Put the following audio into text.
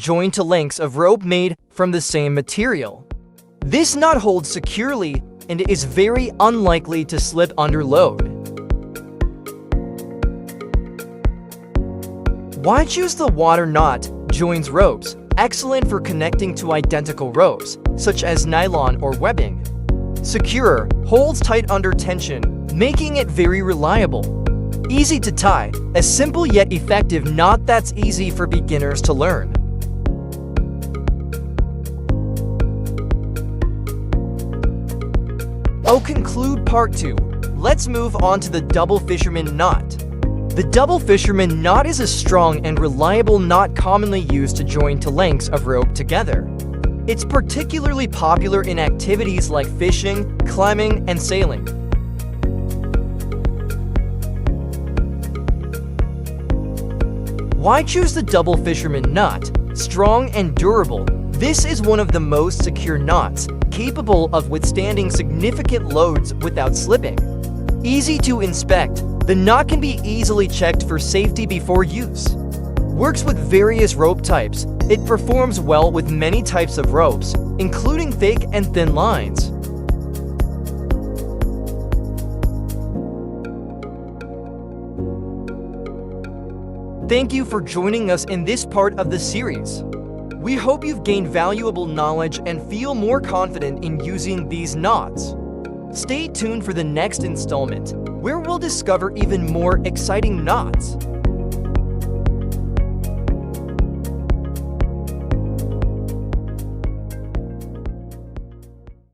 joined to lengths of rope made from the same material. This knot holds securely and is very unlikely to slip under load. Why choose the water knot? Joins ropes, excellent for connecting to identical ropes, such as nylon or webbing. Secure, holds tight under tension, making it very reliable. Easy to tie, a simple yet effective knot that's easy for beginners to learn. I'll conclude part 2. Let's move on to the double fisherman knot. The double fisherman knot is a strong and reliable knot commonly used to join two lengths of rope together. It's particularly popular in activities like fishing, climbing, and sailing. Why choose the double fisherman knot? Strong and durable, this is one of the most secure knots, capable of withstanding significant loads without slipping. Easy to inspect, the knot can be easily checked for safety before use. Works with various rope types. It performs well with many types of ropes, including thick and thin lines. Thank you for joining us in this part of the series. We hope you've gained valuable knowledge and feel more confident in using these knots. Stay tuned for the next installment, where we'll discover even more exciting knots.